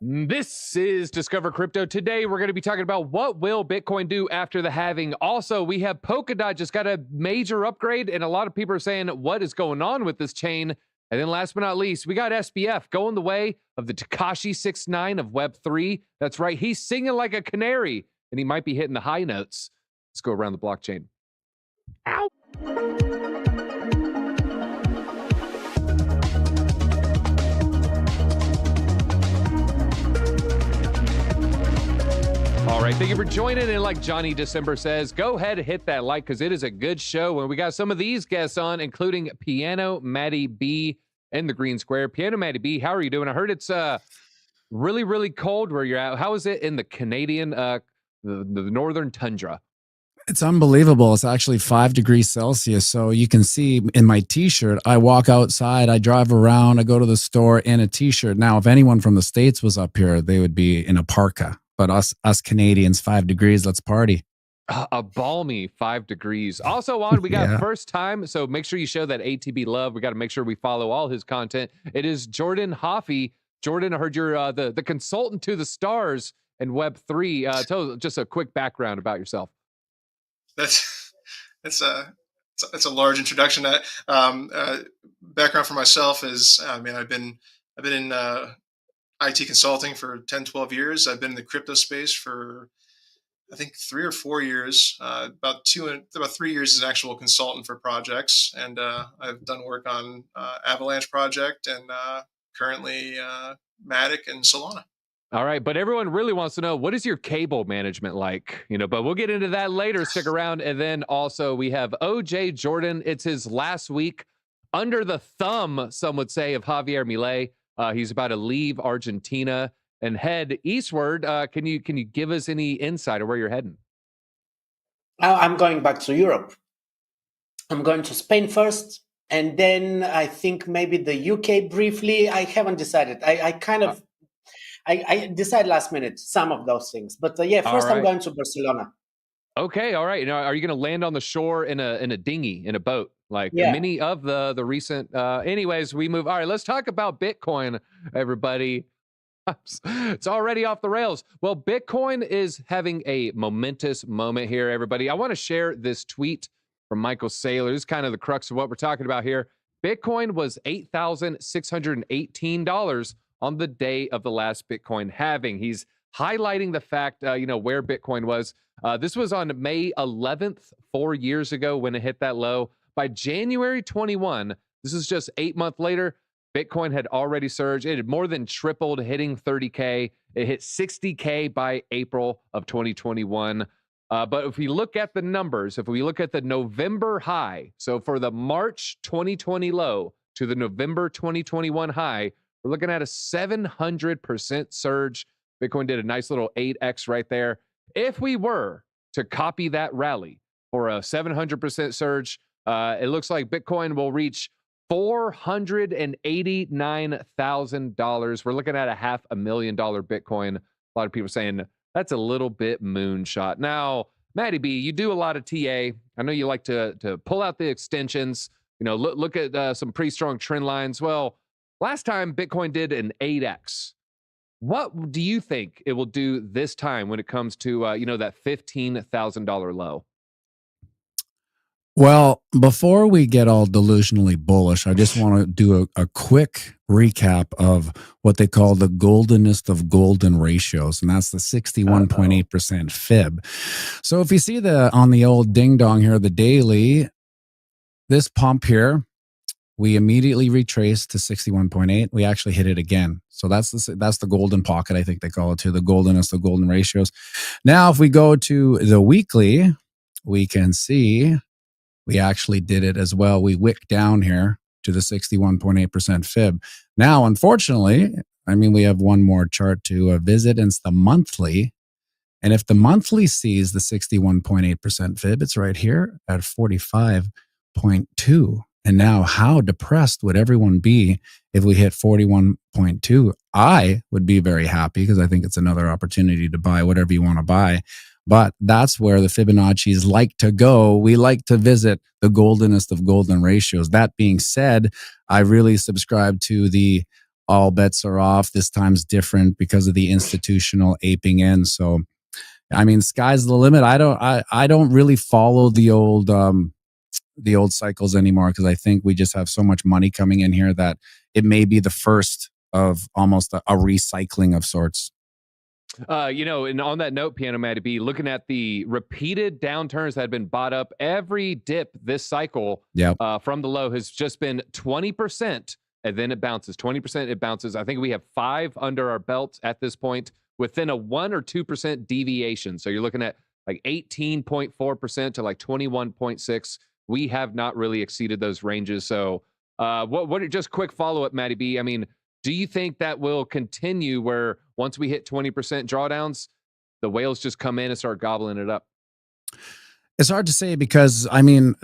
This is Discover Crypto. Today, we're going to be talking about what will Bitcoin do after the halving. Also, we have Polkadot just got a major upgrade, and a lot of people are saying, what is going on with this chain? And then last but not least, we got SBF going the way of the Tekashi 6ix9ine of Web3. That's right. He's singing like a canary, and he might be hitting the high notes. Let's go around the blockchain. Ow! All right, thank you for joining. And like Johnny December says, go ahead and hit that like because it is a good show. And we got some of these guests on, including Piano Matty B and the Green Square. Piano Matty B, how are you doing? I heard it's really, really cold where you're at. How is it in the Canadian, the northern tundra? It's unbelievable. It's actually 5 degrees Celsius. So you can see in my t-shirt, I walk outside, I drive around, I go to the store in a t-shirt. Now, if anyone from the States was up here, they would be in a parka. But us Canadians, 5 degrees, let's party. A balmy 5 degrees. Also on, we got first time, so make sure you show that ATB love. We got to make sure we follow all his content. It is Jordan HOFFEE. Jordan, I heard you're the consultant to the stars in Web3. Tell us just a quick background about yourself. That's a large introduction. Background for myself is, I've been in IT consulting for 10, 12 years. I've been in the crypto space for, I think, 3 or 4 years, about 3 years as an actual consultant for projects. And I've done work on Avalanche project and currently MATTY and Solana. All right, but everyone really wants to know, what is your cable management like? But we'll get into that later. Stick around. And then also we have OJ Jordan. It's his last week under the thumb, some would say, of Javier Milei. He's about to leave Argentina and head eastward. Can you give us any insight of where you're heading? I'm going back to Europe. I'm going to Spain first, and then I think maybe the UK briefly. I haven't decided. I decide last minute some of those things. But first I'm going to Barcelona. Okay, all right. Now, are you going to land on the shore in a dinghy, in a boat, like many of the recent? Anyways, we move. All right, let's talk about Bitcoin, everybody. It's already off the rails. Well, Bitcoin is having a momentous moment here, everybody. I want to share this tweet from Michael Saylor. This is kind of the crux of what we're talking about here. Bitcoin was $8,618 on the day of the last Bitcoin halving. He's highlighting the fact, where Bitcoin was. This was on May 11th, 4 years ago when it hit that low. By January 21, this is just 8 months later, Bitcoin had already surged. It had more than tripled, hitting 30K. It hit 60K by April of 2021. But if we look at the numbers, if we look at the November high, so for the March 2020 low to the November 2021 high, we're looking at a 700% surge. Bitcoin did a nice little 8x right there. If we were to copy that rally for a 700% surge, it looks like Bitcoin will reach $489,000. We're looking at a $500,000 Bitcoin. A lot of people saying that's a little bit moonshot. Now, Matty B, you do a lot of TA. I know you like to pull out the extensions, look at some pretty strong trend lines. Well, last time Bitcoin did an 8x. What do you think it will do this time when it comes to, that $15,000 low? Well, before we get all delusionally bullish, I just want to do a quick recap of what they call the goldenest of golden ratios, and that's the 61.8% fib. So if you see on the old ding dong here, the daily, this pump here, we immediately retraced to 61.8. We actually hit it again. So that's the golden pocket, I think they call it too, the goldenest of golden ratios. Now, if we go to the weekly, we can see we actually did it as well. We wicked down here to the 61.8% fib. Now, unfortunately, we have one more chart to visit, and it's the monthly. And if the monthly sees the 61.8% fib, it's right here at 45.2. And now, how depressed would everyone be if we hit 41.2? I would be very happy because I think it's another opportunity to buy whatever you want to buy. But that's where the Fibonacci's like to go. We like to visit the goldenest of golden ratios. That being said, I really subscribe to the all bets are off. This time's different because of the institutional aping in. So, I mean, sky's the limit. I don't really follow the old cycles anymore, because I think we just have so much money coming in here that it may be the first of almost a recycling of sorts. And on that note, Piano Matty B, looking at the repeated downturns that have been bought up, every dip this cycle from the low has just been 20%, and then it bounces. 20%, it bounces. I think we have 5 under our belts at this point within a 1 or 2% deviation. So you're looking at like 18.4% to like 21.6. We have not really exceeded those ranges. So what just quick follow-up, Matty B. I mean, do you think that will continue where once we hit 20% drawdowns, the whales just come in and start gobbling it up? It's hard to say, because, I mean,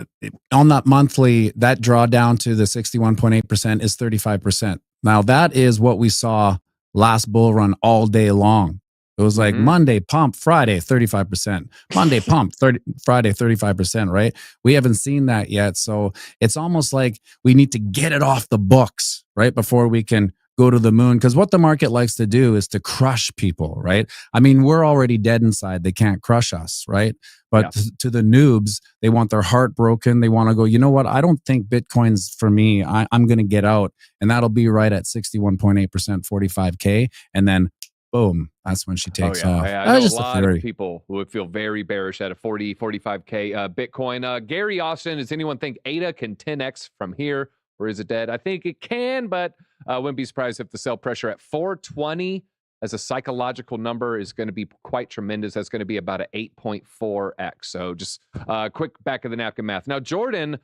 on that monthly, that drawdown to the 61.8% is 35%. Now, that is what we saw last bull run all day long. It was like Monday pump, Friday 35%, Monday pump, Friday 35%, right? We haven't seen that yet. So it's almost like we need to get it off the books, right, before we can go to the moon. Because what the market likes to do is to crush people, right? I mean, we're already dead inside. They can't crush us, right? But to the noobs, they want their heart broken. They want to go, you know what? I don't think Bitcoin's for me. I'm going to get out. And that'll be right at 61.8%, 45K. And then boom, that's when she takes off. I know a lot of people would feel very bearish at a 40, 45K Bitcoin. Gary Austin, does anyone think ADA can 10X from here, or is it dead? I think it can, but I wouldn't be surprised if the sell pressure at 420 as a psychological number is going to be quite tremendous. That's going to be about an 8.4x. So just quick back of the napkin math. Now, Jordan,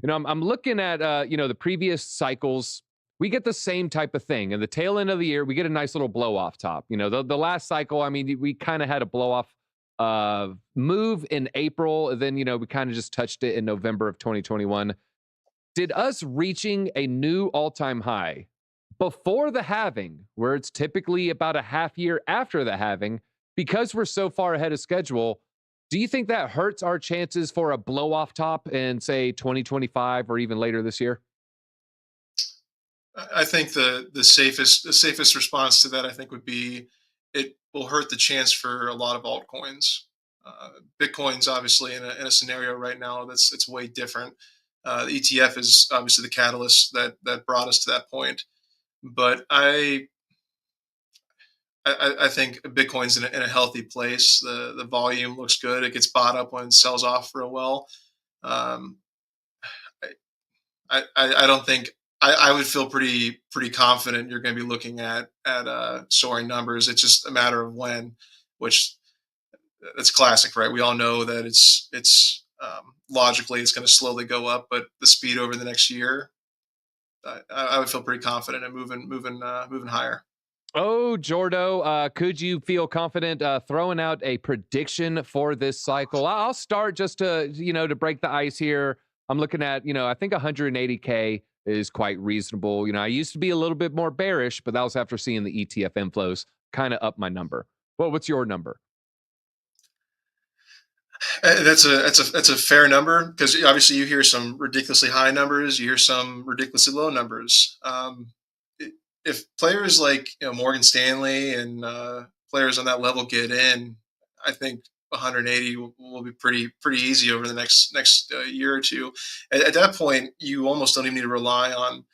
I'm looking at, the previous cycles. We get the same type of thing. In the tail end of the year, we get a nice little blow off top. The last cycle, I mean, we kind of had a blow off move in April. Then, we kind of just touched it in November of 2021. Did us reaching a new all-time high before the halving, where it's typically about a half year after the halving, because we're so far ahead of schedule, do you think that hurts our chances for a blow off top in, say, 2025 or even later this year? I think the safest response to that, I think, would be it will hurt the chance for a lot of altcoins. Bitcoin's obviously in a scenario right now it's way different. The ETF is obviously the catalyst that brought us to that point. But I think Bitcoin's in a healthy place. The volume looks good. It gets bought up when it sells off real well. I don't think I would feel pretty confident you're going to be looking at soaring numbers. It's just a matter of when, which that's classic, right? We all know that it's logically it's going to slowly go up, but the speed over the next year, I would feel pretty confident in moving higher. Oh, Jordo, could you feel confident throwing out a prediction for this cycle? I'll start just to break the ice here. I'm looking at I think 180K is quite reasonable. I used to be a little bit more bearish, but that was after seeing the ETF inflows kind of up my number. Well, what's your number? That's a fair number, because obviously you hear some ridiculously high numbers, you hear some ridiculously low numbers. If players like Morgan Stanley and players on that level get in, I think 180 will be pretty easy over the next year or two. At that point, you almost don't even need to rely on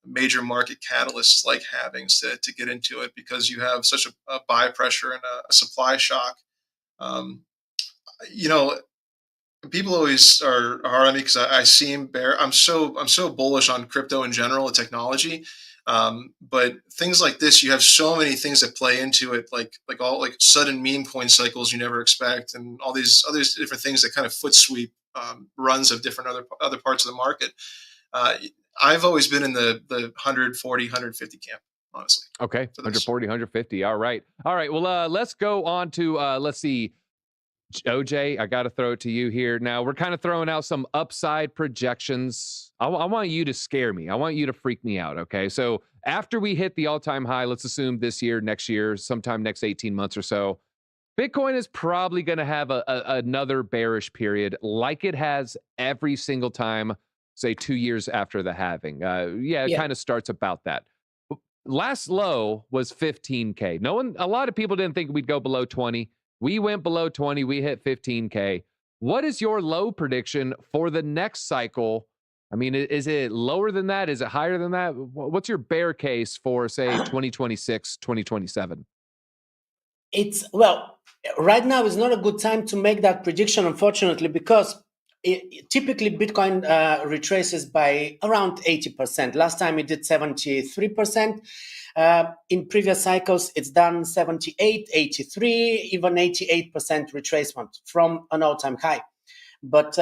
major market catalysts like halvings to get into it, because you have such a buy pressure and a supply shock. People always are hard on me because I seem I'm so bullish on crypto in general and technology. But things like this, you have so many things that play into it, like sudden meme coin cycles you never expect, and all these other different things that kind of foot sweep runs of different other parts of the market. I've always been in the 140, 150 camp, honestly. Okay, 140, 150. All right. Well, let's go on to let's see. OJ, I got to throw it to you here. Now, we're kind of throwing out some upside projections. I want you to scare me. I want you to freak me out, okay? So after we hit the all-time high, let's assume this year, next year, sometime next 18 months or so, Bitcoin is probably going to have another bearish period like it has every single time, say, 2 years after the halving. It kind of starts about that. last low was 15K. A lot of people didn't think we'd go below 20. We went below 20. We hit 15K. What is your low prediction for the next cycle? I mean, is it lower than that? Is it higher than that? What's your bear case for, say, 2026, 2027? Well, right now is not a good time to make that prediction, unfortunately, because typically Bitcoin retraces by around 80%. Last time it did 73%. In previous cycles, it's done 78, 83, even 88% retracement from an all-time high. But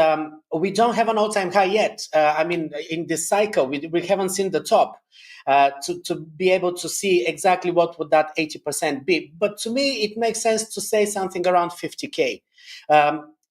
we don't have an all-time high yet. I mean, in this cycle, we haven't seen the top to be able to see exactly what would that 80% be. But to me, it makes sense to say something around 50K.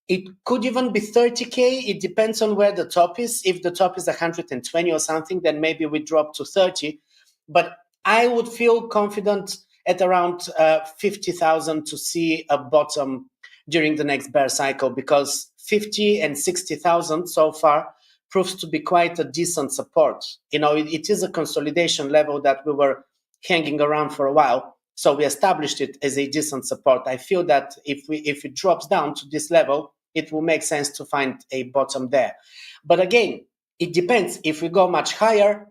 It could even be 30K. It depends on where the top is. If the top is 120 or something, then maybe we drop to 30. But I would feel confident at around 50,000 to see a bottom during the next bear cycle, because 50 and 60,000 so far proves to be quite a decent support. It is a consolidation level that we were hanging around for a while. So we established it as a decent support. I feel that if it drops down to this level, it will make sense to find a bottom there. But again, it depends. If we go much higher,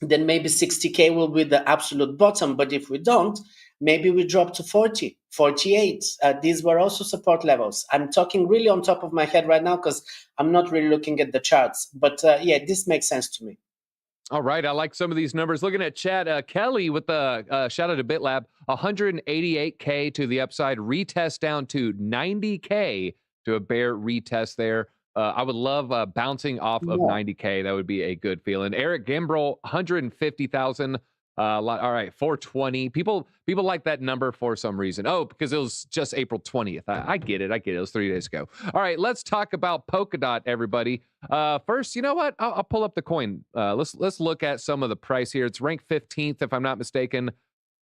then maybe 60K will be the absolute bottom. But if we don't, maybe we drop to 40, 48. These were also support levels. I'm talking really on top of my head right now because I'm not really looking at the charts. But yeah, this makes sense to me. All right. I like some of these numbers. Looking at chat, Kelly with the shout out to BitLab, 188K to the upside, retest down to 90K to a bear retest there. I would love bouncing off of 90K. That would be a good feeling. Eric Gambrel, 150,000. All right, 420. People like that number for some reason. Oh, because it was just April 20th. I get it. It was 3 days ago. All right, let's talk about Polkadot, everybody. First, you know what? I'll pull up the coin. Let's look at some of the price here. It's ranked 15th, if I'm not mistaken.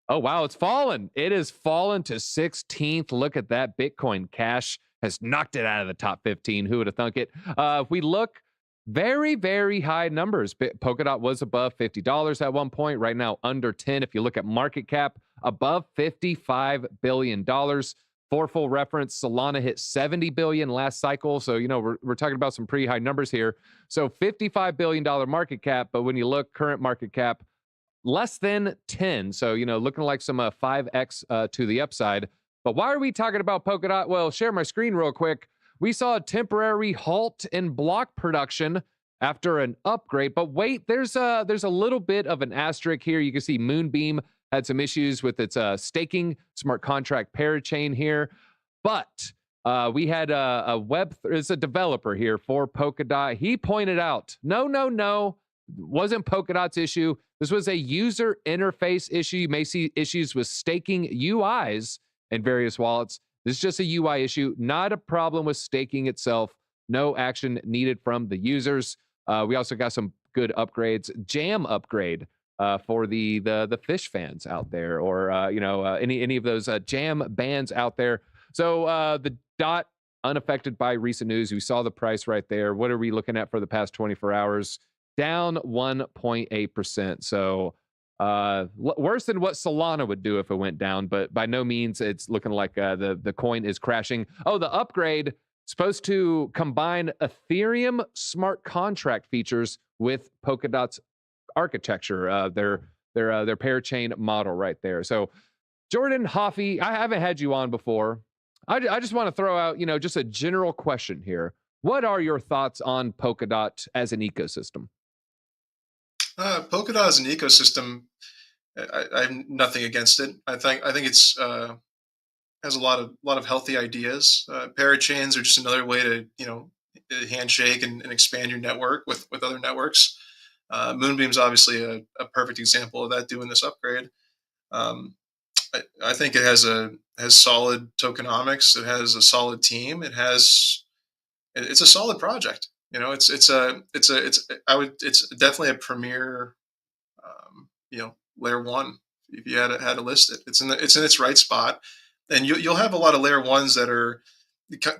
Oh, wow, it's fallen. It has fallen to 16th. Look at that. Bitcoin Cash has knocked it out of the top 15. Who would have thunk it? If we look, very, very high numbers. Polkadot was above $50 at one point. Right now, under 10. If you look at market cap, above $55 billion. For full reference, Solana hit 70 billion last cycle. So, we're talking about some pretty high numbers here. So $55 billion market cap. But when you look current market cap, less than 10. So, looking like some 5x to the upside. But why are we talking about Polkadot? Well, share my screen real quick. We saw a temporary halt in block production after an upgrade. But wait, there's a little bit of an asterisk here. You can see Moonbeam had some issues with its staking smart contract parachain here. But we had there's a developer here for Polkadot. He pointed out, no, wasn't Polkadot's issue. This was a user interface issue. You may see issues with staking UIs in various wallets. This is just a UI issue, not a problem with staking itself. No action needed from the users. We also got some good upgrades. Jam upgrade for the fish fans out there, or any of those jam bands out there. So the DOT unaffected by recent news. We saw the price right there. What are we looking at for the past 24 hours? Down 1.8%. So worse than what Solana would do if it went down, but by no means it's looking like the coin is crashing. Oh, the upgrade supposed to combine Ethereum smart contract features with Polkadot's architecture, their parachain model right there. So Jordan, HOFFEE, I haven't had you on before. I just want to throw out, just a general question here. What are your thoughts on Polkadot as an ecosystem? Polkadot as an ecosystem, I have nothing against it. I think it's has a lot of healthy ideas. Parachains are just another way to handshake and expand your network with other networks. Moonbeam's obviously a perfect example of that, doing this upgrade. I think it has solid tokenomics. It has a solid team. It's a solid project. It's definitely a premier, layer one. If you had to list it, it's in its right spot, and you'll have a lot of layer ones that are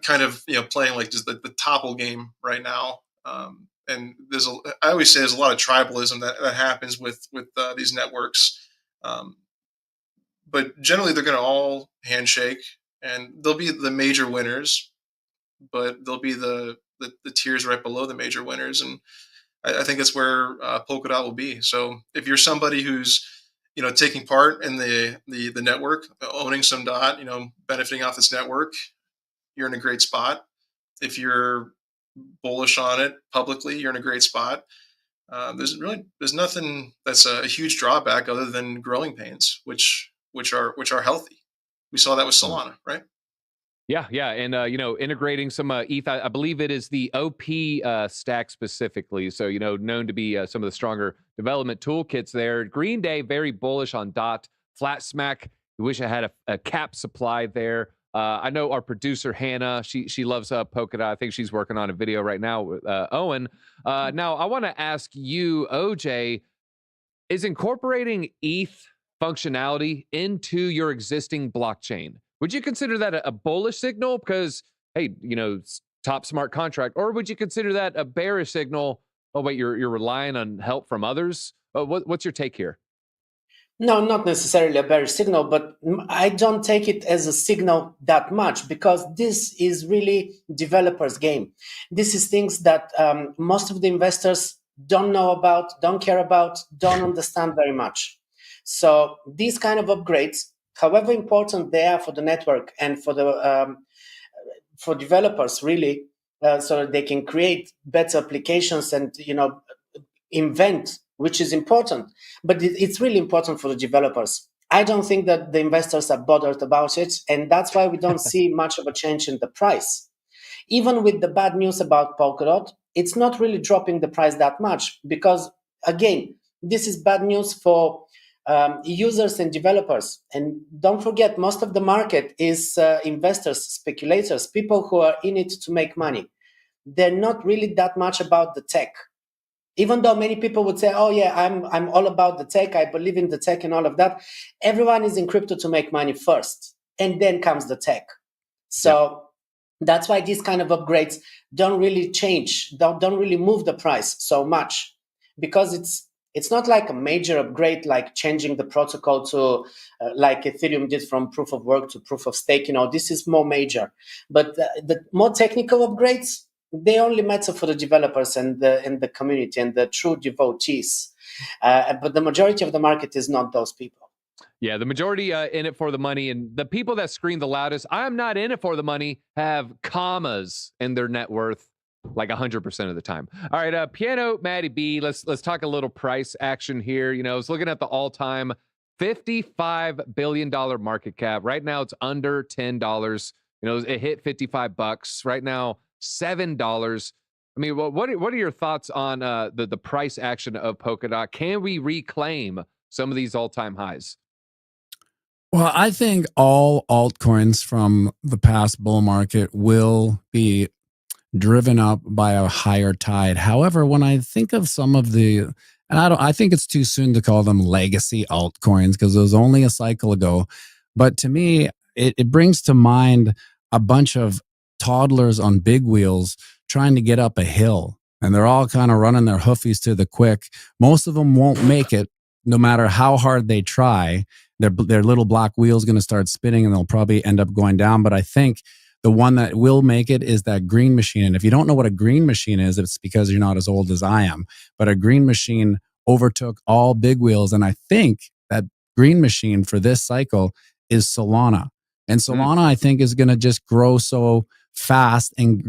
kind of playing like just the topple game right now. And I always say there's a lot of tribalism that happens with these networks. But generally, they're going to all handshake, and they'll be the major winners, but there'll be the tiers right below the major winners, and I think that's where Polkadot will be. So if you're somebody who's taking part in the network, owning some dot, benefiting off this network, you're in a great spot. If you're bullish on it publicly, you're in a great spot. There's nothing that's a huge drawback other than growing pains, which are healthy. We saw that with Solana, right? Yeah, and integrating some ETH. I believe it is the OP stack specifically. So known to be some of the stronger development toolkits there. Green Day very bullish on DOT. Flat Smack. We wish I had a cap supply there. I know our producer Hannah. She loves Polkadot. I think she's working on a video right now with Owen. Now I want to ask you, OJ, is incorporating ETH functionality into your existing blockchain, would you consider that a bullish signal because, hey, top smart contract, or would you consider that a bearish signal? Oh, wait, you're relying on help from others. What's your take here? No, not necessarily a bearish signal, but I don't take it as a signal that much because this is really developers' game. This is things that most of the investors don't know about, don't care about, don't understand very much. So these kind of upgrades, however important they are for the network and for the for developers, really, so that they can create better applications and invent, which is important. But it's really important for the developers. I don't think that the investors are bothered about it, and that's why we don't see much of a change in the price. Even with the bad news about Polkadot, it's not really dropping the price that much because, again, this is bad news for users and developers. And don't forget, most of the market is investors, speculators, people who are in it to make money. They're not really that much about the tech. Even though many people would say, oh yeah, I'm all about the tech, I believe in the tech and all of that. Everyone is in crypto to make money first, and then comes the tech. So that's why these kind of upgrades don't really change, don't really move the price so much, because it's not like a major upgrade, like changing the protocol to like Ethereum did from proof of work to proof of stake. This is more major. But the more technical upgrades, they only matter for the developers and the community and the true devotees. But the majority of the market is not those people. Yeah, the majority in it for the money, and the people that scream the loudest, I'm not in it for the money, have commas in their net worth like 100% of the time. All right, Piano Matty B, let's talk a little price action here. I was looking at the all-time $55 billion market cap. Right now, it's under $10. It hit $55 right now. $7. I mean, what are your thoughts on the price action of Polkadot? Can we reclaim some of these all-time highs? Well, I think all altcoins from the past bull market will be driven up by a higher tide. However, when I think of some of the, and I think it's too soon to call them legacy altcoins because it was only a cycle ago. But to me, it brings to mind a bunch of toddlers on big wheels trying to get up a hill, and they're all kind of running their hoofies to the quick. Most of them won't make it, no matter how hard they try. Their little black wheel is going to start spinning, and they'll probably end up going down. But I think the one that will make it is that green machine. And if you don't know what a green machine is, it's because you're not as old as I am. But a green machine overtook all big wheels, and I think that green machine for this cycle is Solana. And Solana, I think, is going to just grow so fast and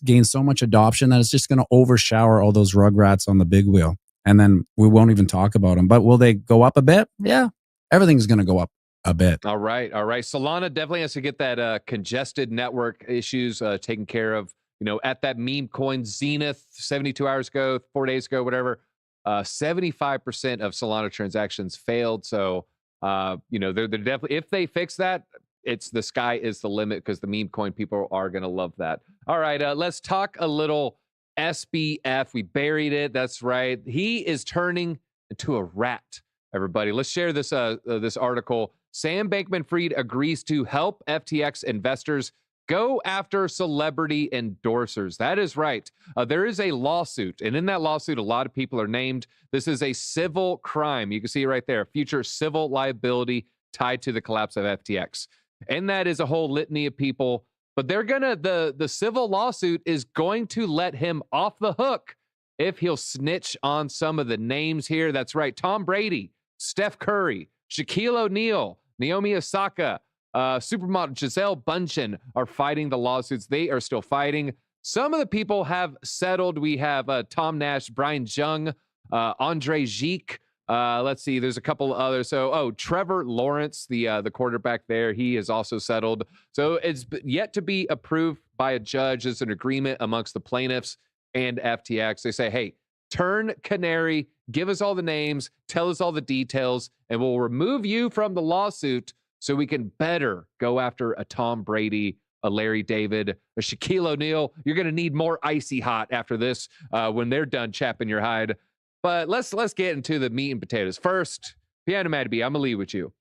gain so much adoption that it's just going to overshower all those rugrats on the big wheel. And then we won't even talk about them. But will they go up a bit? Yeah, everything's going to go up a bit. All right. Solana definitely has to get that congested network issues taken care of. At that meme coin zenith 72 hours ago, 4 days ago, whatever, 75% of Solana transactions failed. So, they're definitely, if they fix that, it's the sky is the limit because the meme coin people are going to love that. All right. Let's talk a little SBF. We buried it. That's right. He is turning into a rat. Everybody, let's share this this article. Sam Bankman-Fried agrees to help FTX investors go after celebrity endorsers. That is right. There is a lawsuit, and in that lawsuit, a lot of people are named. This is a civil crime. You can see it right there, future civil liability tied to the collapse of FTX. And that is a whole litany of people. But they're gonna, the civil lawsuit is going to let him off the hook if he'll snitch on some of the names here. That's right. Tom Brady, Steph Curry, Shaquille O'Neal, Naomi Osaka, supermodel Gisele Bündchen are fighting the lawsuits. They are still fighting. Some of the people have settled. We have Tom Nash, Brian Jung, Andre Gique. Let's see. There's a couple others. So, Trevor Lawrence, the quarterback there, he is also settled. So it's yet to be approved by a judge. It's an agreement amongst the plaintiffs and FTX. They say, hey, turn canary, give us all the names, tell us all the details, and we'll remove you from the lawsuit so we can better go after a Tom Brady, a Larry David, a Shaquille O'Neal. You're going to need more icy hot after this when they're done chapping your hide. But let's get into the meat and potatoes. First, Piano Matty B, I'm going to lead with you.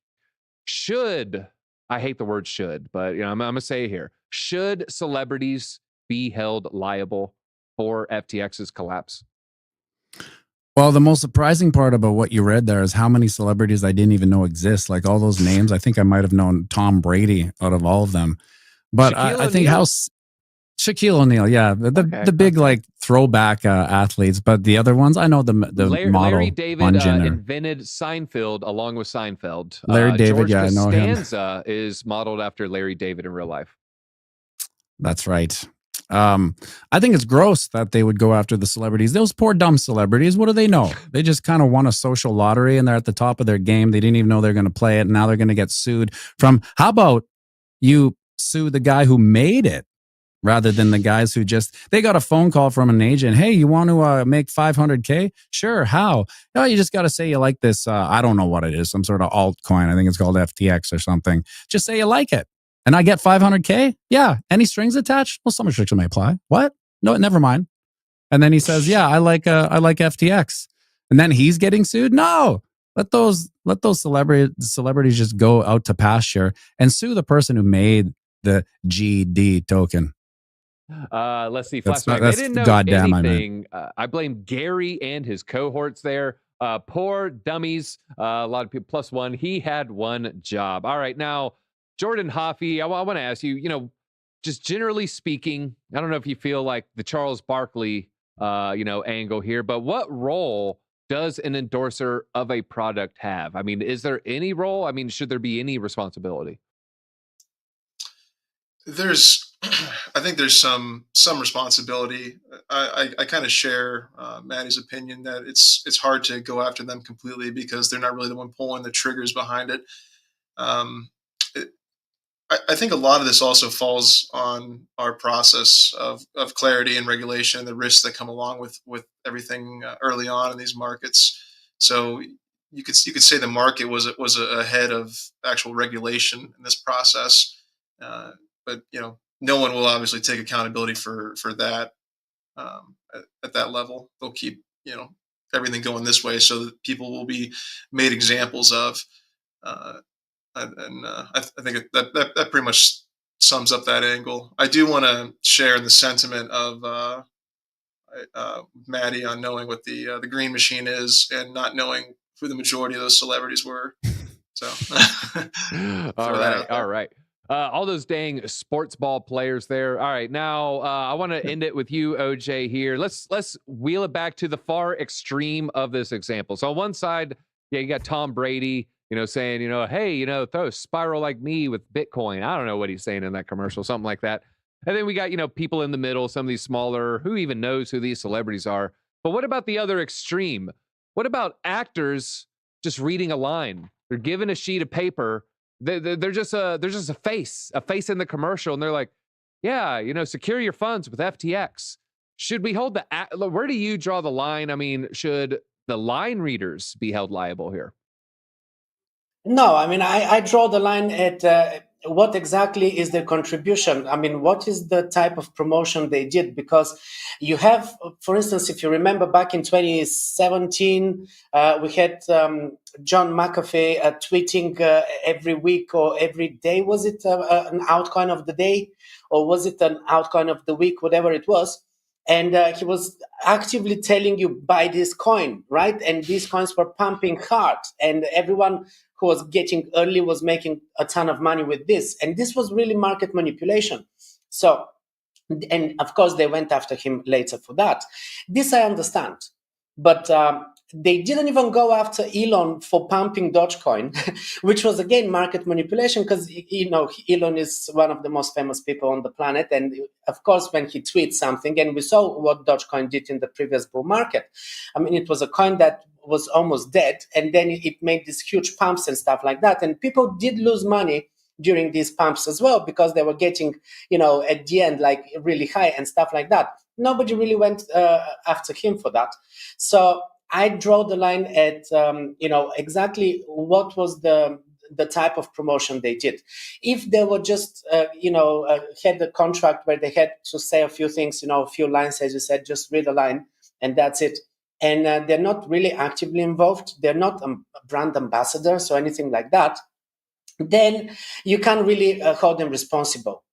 I hate the word should, but I'm going to say it here. Should celebrities be held liable for FTX's collapse? Well, the most surprising part about what you read there is how many celebrities I didn't even know exist. Like all those names, I think I might have known Tom Brady out of all of them. But I think how Shaquille O'Neal, yeah, the big like throwback athletes. But the other ones, I know the model. Larry David invented Seinfeld along with Seinfeld. Larry David, George yeah, I know him. Costanza is modeled after Larry David in real life. That's right. I think it's gross that they would go after the celebrities. Those poor dumb celebrities, what do they know? They just kind of won a social lottery and they're at the top of their game. They didn't even know they're going to play it. And now they're going to get sued from, how about you sue the guy who made it rather than the guys who they got a phone call from an agent. Hey, you want to make $500K? Sure. How? No, you just got to say you like this. I don't know what it is. Some sort of altcoin. I think it's called FTX or something. Just say you like it. And I get $500K? Yeah. Any strings attached? Well, some restrictions may apply. What? No, never mind. And then he says, yeah, I like FTX. And then he's getting sued? No. Let those celebrities just go out to pasture and sue the person who made the GD token. Let's see. Flashback. They didn't know anything. I blame Gary and his cohorts there. Poor dummies. A lot of people. +1. He had one job. All right. Now, Jordan HOFFEE, I want to ask you, just generally speaking, I don't know if you feel like the Charles Barkley, angle here, but what role does an endorser of a product have? I mean, is there any role? I mean, should there be any responsibility? I think there's some responsibility. I kind of share Matty's opinion that it's hard to go after them completely because they're not really the one pulling the triggers behind it. I think a lot of this also falls on our process of clarity and regulation, the risks that come along with everything early on in these markets. So you could say the market was ahead of actual regulation in this process, but no one will obviously take accountability for that at that level. They'll keep everything going this way so that people will be made examples of. I think that pretty much sums up that angle. I do want to share in the sentiment of Matty on knowing what the green machine is and not knowing who the majority of those celebrities were. So, all right. All those dang sports ball players there. All right, now I want to end it with you, OJ. Here, let's wheel it back to the far extreme of this example. So on one side, you got Tom Brady. Saying, hey, throw a spiral like me with Bitcoin. I don't know what he's saying in that commercial, something like that. And then we got, people in the middle, some of these smaller, who even knows who these celebrities are. But what about the other extreme? What about actors just reading a line? They're given a sheet of paper. They're just a face in the commercial. And they're like, yeah, secure your funds with FTX. Should we hold where do you draw the line? I mean, should the line readers be held liable here? No, I mean, I draw the line at what exactly is their contribution? I mean, what is the type of promotion they did? Because you have, for instance, if you remember back in 2017, we had John McAfee tweeting every week or every day. Was it an altcoin of the day, or was it an altcoin of the week, whatever it was? And he was actively telling you, buy this coin, right? And these coins were pumping hard, and everyone who was getting early was making a ton of money with this. And this was really market manipulation. So, and of course, they went after him later for that. This I understand. But they didn't even go after Elon for pumping Dogecoin, which was again market manipulation, because Elon is one of the most famous people on the planet, and of course when he tweets something, and we saw what Dogecoin did in the previous bull market. I mean, it was a coin that was almost dead, and then it made these huge pumps and stuff like that, and people did lose money during these pumps as well, because they were getting, at the end, like really high and stuff like that. Nobody really went after him for that. So I draw the line at, exactly what was the type of promotion they did. If they were just, had a contract where they had to say a few things, a few lines, as you said, just read a line and that's it. And they're not really actively involved. They're not brand ambassadors or anything like that. Then you can't really hold them responsible.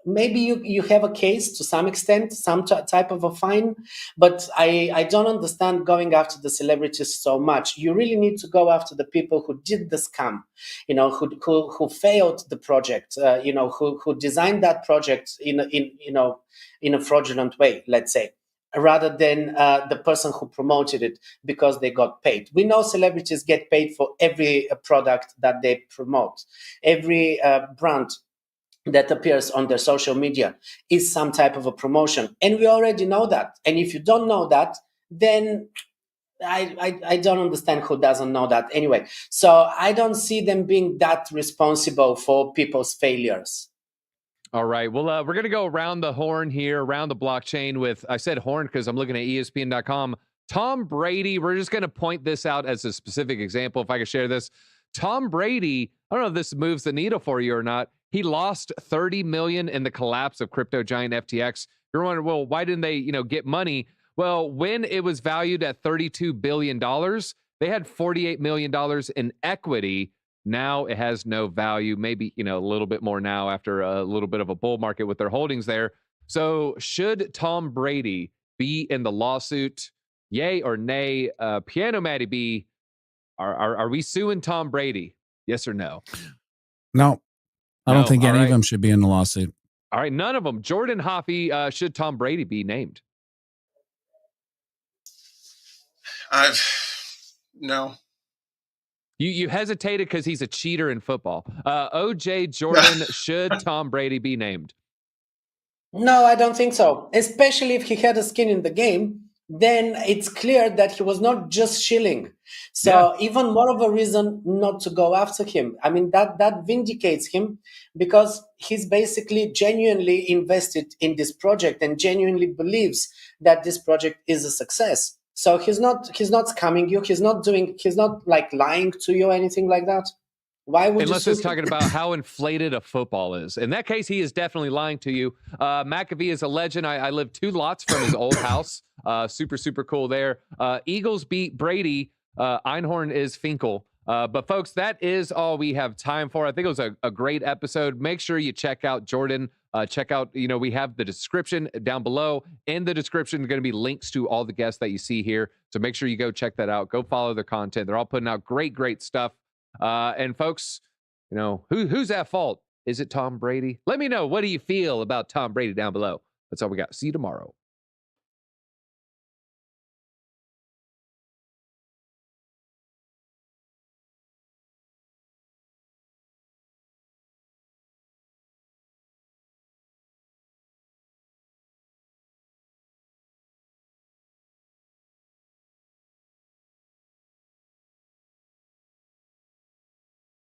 Maybe you have a case to some extent, some type of a fine, but I don't understand going after the celebrities so much. You really need to go after the people who did the scam, who failed the project, who designed that project in a fraudulent way, let's say, rather than the person who promoted it because they got paid. We know celebrities get paid for every product that they promote. Every brand that appears on their social media is some type of a promotion. And we already know that. And if you don't know that, then I don't understand who doesn't know that anyway. So I don't see them being that responsible for people's failures. All right. Well, we're going to go around the horn here, around the blockchain with, I said horn because I'm looking at ESPN.com. Tom Brady, we're just going to point this out as a specific example. If I could share this. Tom Brady, I don't know if this moves the needle for you or not. He lost $30 million in the collapse of crypto giant FTX. You're wondering, well, why didn't they, get money? Well, when it was valued at $32 billion, they had $48 million in equity. Now it has no value, maybe, a little bit more now after a little bit of a bull market with their holdings there. So should Tom Brady be in the lawsuit? Yay or nay? Piano Matty B, are we suing Tom Brady? Yes or no? No, I don't think any right. of them should be in the lawsuit. All right, none of them. Jordan HOFFEE, should Tom Brady be named? No. You hesitated because he's a cheater in football. OJ Jordan, should Tom Brady be named? No, I don't think so. Especially if he had a skin in the game, then it's clear that he was not just shilling. So even more of a reason not to go after him. I mean, that vindicates him, because he's basically genuinely invested in this project and genuinely believes that this project is a success. So he's not scamming you. He's not like lying to you or anything like that. Why would Unless you it's talking about how inflated a football is. In that case, he is definitely lying to you. McAfee is a legend. I live 2 lots from his old house. Super, super cool there. Eagles beat Brady. Einhorn is Finkel. But folks, that is all we have time for. I think it was a great episode. Make sure you check out Jordan. Check out, we have the description down below. In the description, going to be links to all the guests that you see here. So make sure you go check that out. Go follow their content. They're all putting out great, great stuff. And folks, who's at fault? Is it Tom Brady? Let me know. What do you feel about Tom Brady down below? That's all we got. See you tomorrow.